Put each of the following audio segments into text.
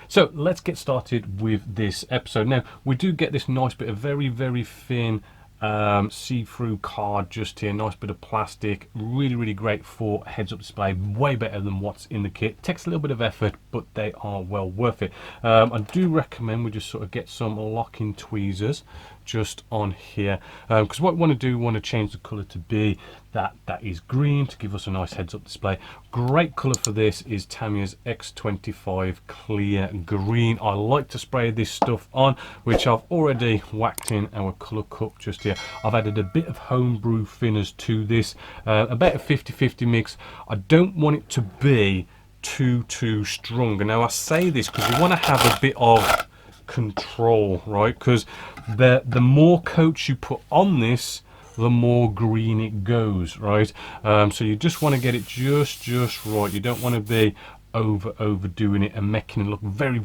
So let's get started with this episode. Now, we do get this nice bit of very, very thin see-through card just here. Nice bit of plastic. Really, really great for heads-up display. Way better than what's in the kit. Takes a little bit of effort, but they are well worth it. I do recommend we just sort of get some locking tweezers just on here, because what we want to do, we want to change the color to be that is green to give us a nice heads-up display. Great color for this is Tamiya's X25 clear green. I like to spray this stuff on, which I've already whacked in our color cup just here. I've added a bit of homebrew thinners to this, about a 50-50 mix. I don't want it to be too strong. And now I say this because you want to have a bit of control, right? Because the more coats you put on this, the more green it goes, right? So you just want to get it just right. You don't want to be overdoing it and making it look very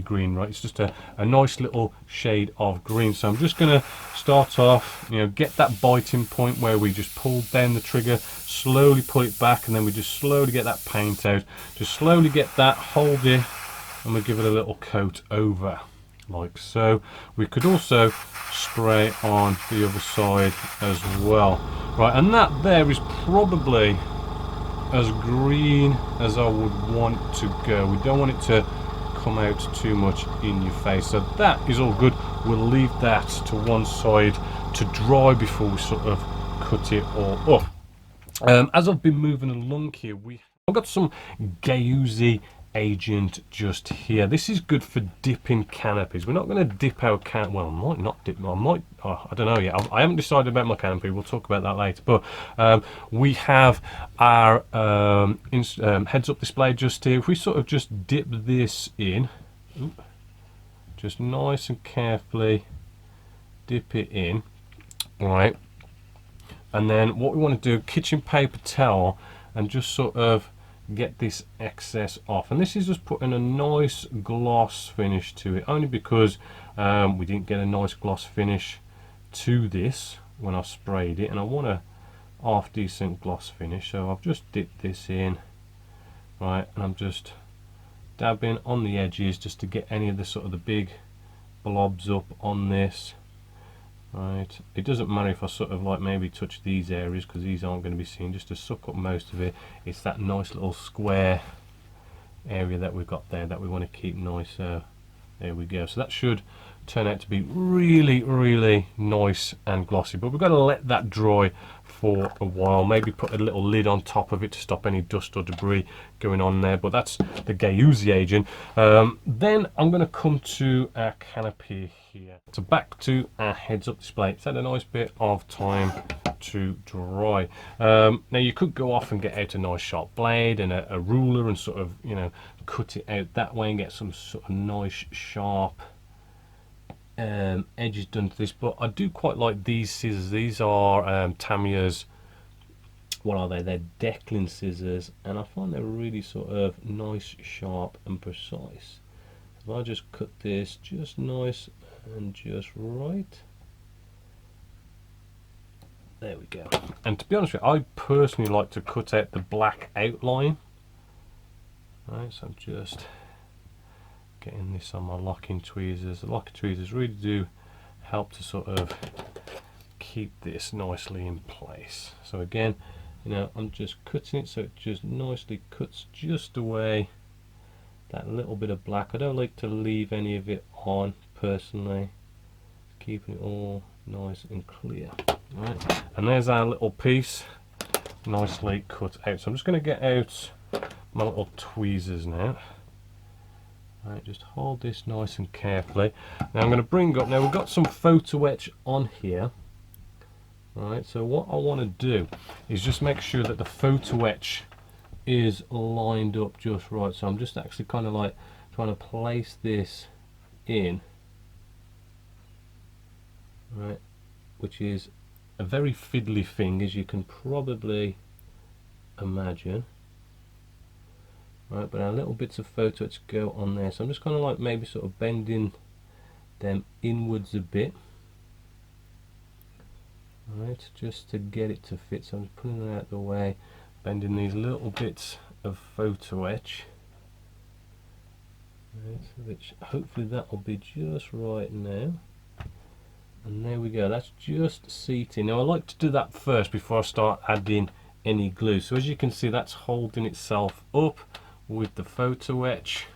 green, right? It's just a nice little shade of green. So I'm just gonna start off, get that biting point where we just pull down the trigger, slowly pull it back, and then we just slowly get that paint out. Just slowly get that, hold it, and we give it a little coat over, like so. We could also spray on the other side as well, right? And that there is probably as green as I would want to go. We don't want it to come out too much in your face, so that is all good. We'll leave that to one side to dry before we sort of cut it all up. As I've been moving along here, I've got some Gauzy agent just here. This is good for dipping canopies. We're not going to dip our well, I might not dip. I might. I don't know yet. I haven't decided about my canopy. We'll talk about that later. But we have our heads-up display just here. If we sort of just dip this in, just nice and carefully dip it in, right? And then what we want to do, kitchen paper towel, and just sort of get this excess off. And this is just putting a nice gloss finish to it, only because we didn't get a nice gloss finish to this when I sprayed it, and I want a half decent gloss finish. So I've just dipped this in, right, and I'm just dabbing on the edges just to get any of the sort of the big blobs up on this. Right, it doesn't matter if I sort of like maybe touch these areas, because these aren't going to be seen, just to suck up most of it. It's that nice little square area that we've got there that we want to keep nice. There we go. So that should turn out to be really nice and glossy, but we've got to let that dry for a while. Maybe put a little lid on top of it to stop any dust or debris going on there. But that's the Gauzy agent. Then I'm going to come to our canopy here. So back to our heads-up display. It's had a nice bit of time to dry. Now you could go off and get out a nice sharp blade and a ruler and sort of cut it out that way and get some sort of nice sharp edges done to this. But I do quite like these scissors. These are Tamiya's, what are they? They're Decklin scissors, and I find they're really sort of nice, sharp and precise. If I just cut this just nice and just right, there we go. And to be honest with you, I personally like to cut out the black outline. Right, so I'm just getting this on my locking tweezers. The locking tweezers really do help to sort of keep this nicely in place. So again, I'm just cutting it so it just nicely cuts just away that little bit of black. I don't like to leave any of it on personally, keeping it all nice and clear. Right, and there's our little piece nicely cut out. So I'm just going to get out my little tweezers now. Right, just hold this nice and carefully. Now I'm going to bring up, now we've got some photo etch on here. Right, so what I want to do is just make sure that the photo etch is lined up just right. So I'm just actually kind of like trying to place this in, right, which is a very fiddly thing, as you can probably imagine. Right, but our little bits of photo etch go on there, so I'm just kind of like maybe sort of bending them inwards a bit, right, just to get it to fit. So I'm just putting it out of the way, bending these little bits of photo etch Right, which hopefully that will be just right now. And there we go, that's just seating. Now I like to do that first before I start adding any glue. So as you can see, that's holding itself up with the photo etch,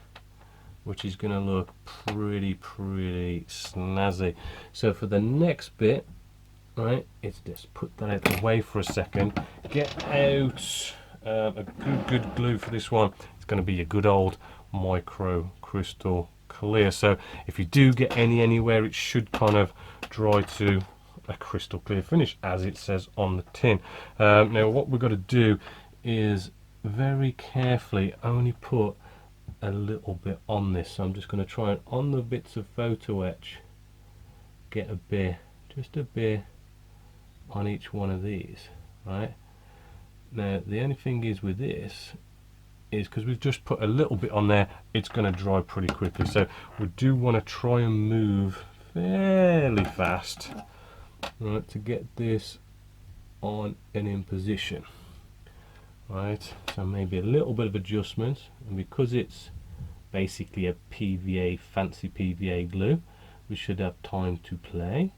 which is going to look pretty snazzy. So for the next bit, right, it's just put that out of the way for a second, get out a good glue for this one. It's going to be a good old micro crystal clear. So if you do get anywhere, it should kind of dry to a crystal clear finish, as it says on the tin. Now what we've got to do is very carefully only put a little bit on this. So I'm just going to try and on the bits of photo etch get a bit, just a bit on each one of these. Right, now the only thing is with this is because we've just put a little bit on there, it's going to dry pretty quickly. So we do want to try and move fairly fast, right, to get this on and in position. Right, so maybe a little bit of adjustment, and because it's basically a PVA, fancy PVA glue, we should have time to play.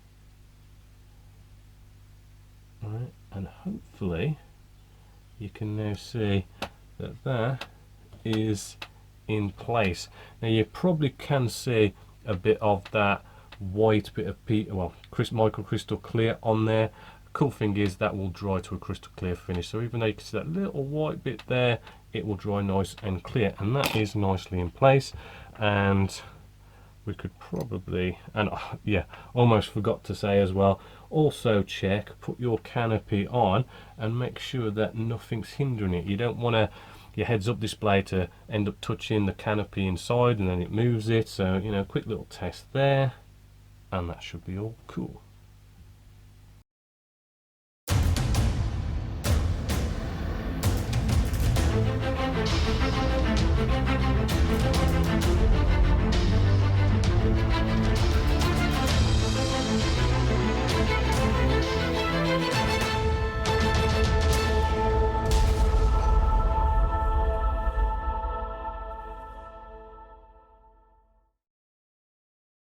Right, and hopefully you can now see that that is in place. Now you probably can see a bit of that white bit of micro crystal clear on there. Cool thing is that will dry to a crystal clear finish, so even though you can see that little white bit there, it will dry nice and clear, and that is nicely in place. And we could probably, and yeah, almost forgot to say as well, also check, put your canopy on and make sure that nothing's hindering it. You don't want your heads up display to end up touching the canopy inside and then it moves it. So, you know, quick little test there, and that should be all cool.